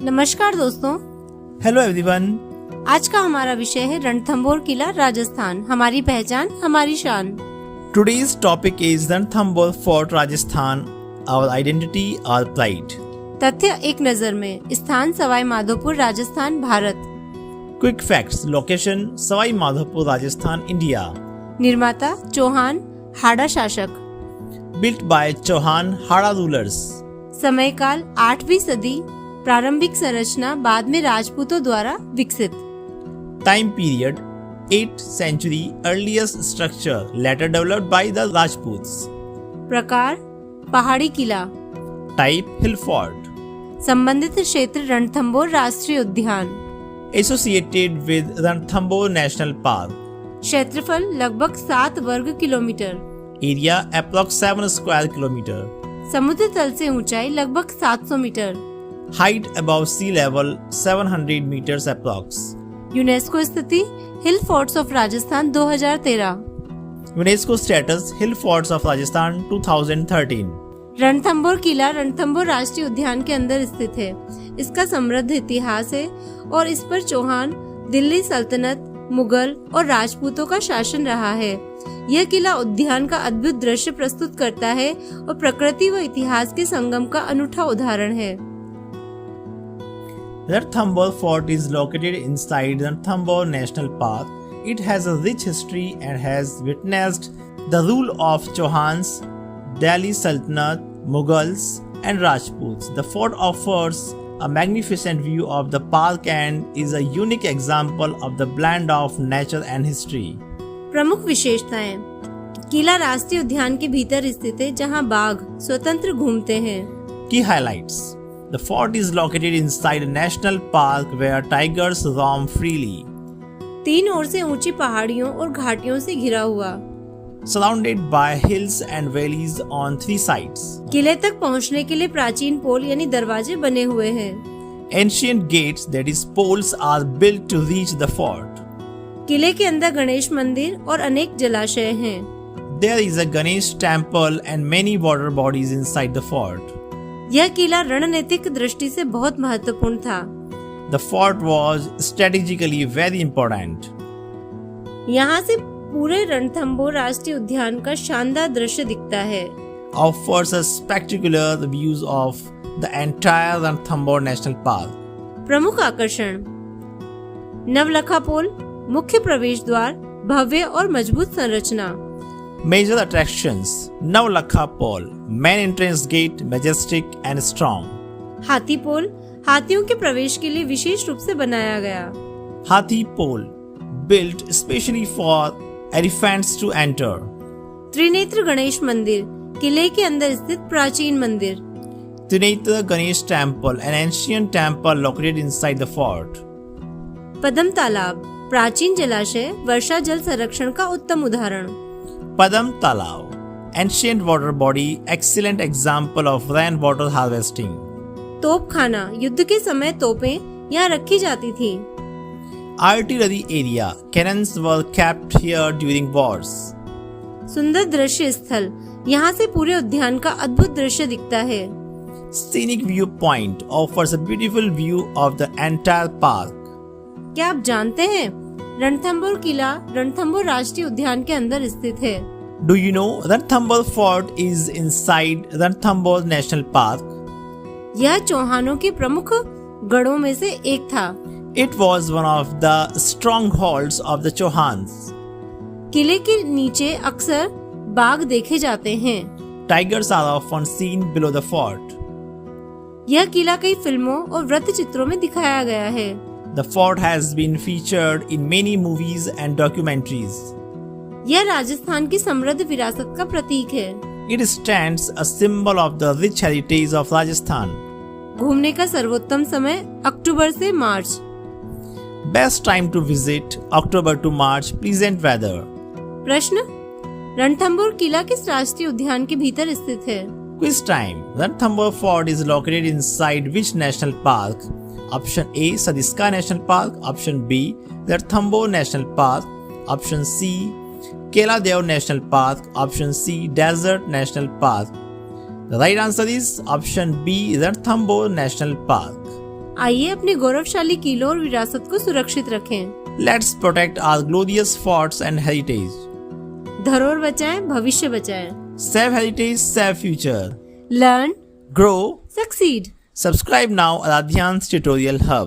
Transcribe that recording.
नमस्कार दोस्तों। Hello everyone. आज का हमारा विषय है रणथंभौर किला, राजस्थान, हमारी पहचान, हमारी शान। Today's topic is Ranthambore Fort, Rajasthan, our identity, our pride. तथ्य एक नजर में। स्थान Sawai Madhopur, Rajasthan, Bharat. Quick facts. Location Sawai Madhopur, Rajasthan, India. निर्माता चौहान, हाड़ा शासक। Built by Chauhan Hada rulers. समय काल 8वीं सदी। प्रारंभिक संरचना बाद में राजपूतों द्वारा विकसित। Time period 8th century. Earliest structure later developed by the Rajputs. प्रकार पहाड़ी किला। Type hill fort. संबंधित क्षेत्र रणथंभौर राष्ट्रीय उद्यान। Associated with Ranthambore National Park. क्षेत्रफल लगभग 7 वर्ग kilometre. Area approx 7 square kilometer. समुद्र तल से ऊंचाई लगभग 700 मीटर। Height above sea level 700 meters approx. UNESCO स्थिति hill forts of Rajasthan 2013। UNESCO status Hill Forts of Rajasthan 2013. Ranthambore किला रणथंभौर राष्ट्रीय उद्यान के अंदर स्थित है। इसका समृद्ध इतिहास है और इस पर चौहान, दिल्ली सल्तनत, मुगल और राजपूतों का शासन रहा है। यह किला उद्यान का अद्भुत दृश्य प्रस्तुत करता है और प्रकृति व इतिहास के संगम का अनूठा उदाहरण है। Ranthambore Fort is located inside Ranthambore National Park. It has a rich history and has witnessed the rule of Chauhans, Delhi Sultanate, Mughals, and Rajputs. The fort offers a magnificent view of the park and is a unique example of the blend of nature and history. प्रमुख विशेषताएं। किला राष्ट्रीय उद्यान के भीतर स्थित है, जहां बाघ स्वतंत्र घूमते हैं। Key highlights. The fort is located inside a national park where tigers roam freely. 3 ओर से ऊंची पहाड़ियों और घाटियों से घिरा हुआ। Surrounded by hills and valleys on 3 sides. किले तक पहुंचने के लिए प्राचीन पोल यानी दरवाजे बने हुए हैं। Ancient gates, that is poles, are built to reach the fort. किले के अंदर गणेश मंदिर और अनेक जलाशय हैं। There is a Ganesh temple and many water bodies inside the fort. यह किला रणनीतिक दृष्टि से बहुत महत्वपूर्ण था। The fort was strategically very important. यहाँ से पूरे रणथंभौर राष्ट्रीय उद्यान का शानदार दृश्य दिखता है। Offers a spectacular views of the entire Ranthambore National Park. प्रमुख आकर्षण नवलखा पोल, मुख्य प्रवेश द्वार, भव्य और मजबूत संरचना। Major attractions: Navlakha Pole, main entrance gate, majestic and strong. हाथी पोल, हाथियों के प्रवेश के लिए विशेष रूप से बनाया गया। Hathi Pole, built especially for elephants to enter. Trinetra Ganesh मंदिर, किले के अंदर स्थित प्राचीन मंदिर। Trinetra Ganesh Temple, an ancient temple located inside the fort. पद्म तालाब, प्राचीन जलाशय, वर्षा जल संरक्षण का उत्तम उदाहरण। Padam Talav, ancient water body, excellent example of rainwater harvesting. तोपखाना, युद्ध के समय तोपें यहाँ रखी जाती थी। Artillery area, cannons were kept here during wars. सुंदर दृश्य स्थल, यहाँ से पूरे उद्यान का अद्भुत दृश्य दिखता है। Scenic viewpoint offers a beautiful view of the entire park. क्या आप जानते हैं रणथंभौर किला रणथंभौर राष्ट्रीय उद्यान के अंदर स्थित है। Do you know Ranthambore Fort is inside Ranthambore National Park? यह चौहानों के प्रमुख गढ़ों में से एक था। It was one of the strongholds of the Chauhans. किले के नीचे अक्सर बाघ देखे जाते हैं। Tigers are often seen below the fort. यह किला कई फिल्मों और वृत्त चित्रों में दिखाया गया है। The fort has been featured in many movies and documentaries. यह राजस्थान की समृद्ध विरासत का प्रतीक है। It stands a symbol of the rich heritage of Rajasthan. घूमने का सर्वोत्तम समय अक्टूबर से मार्च। Best time to visit October to March, pleasant weather. प्रश्न रणथंभौर किला किस राष्ट्रीय उद्यान के भीतर स्थित है? Quiz time. Ranthambore Fort is located inside which national park? Option A, Sadiska National Park. Option B, Ranthambore National Park. Option C, Keladev National Park. Option C, Desert National Park. The right answer is option B, Ranthambore National Park. आइए अपने गौरवशाली किलों और विरासत को सुरक्षित रखें। Let's protect our glorious forts and heritage. धरोहर बचाएं, भविष्य बचाएं। Save heritage, save future. Learn, Grow. succeed. Subscribe now Aradhyan's Tutorial Hub.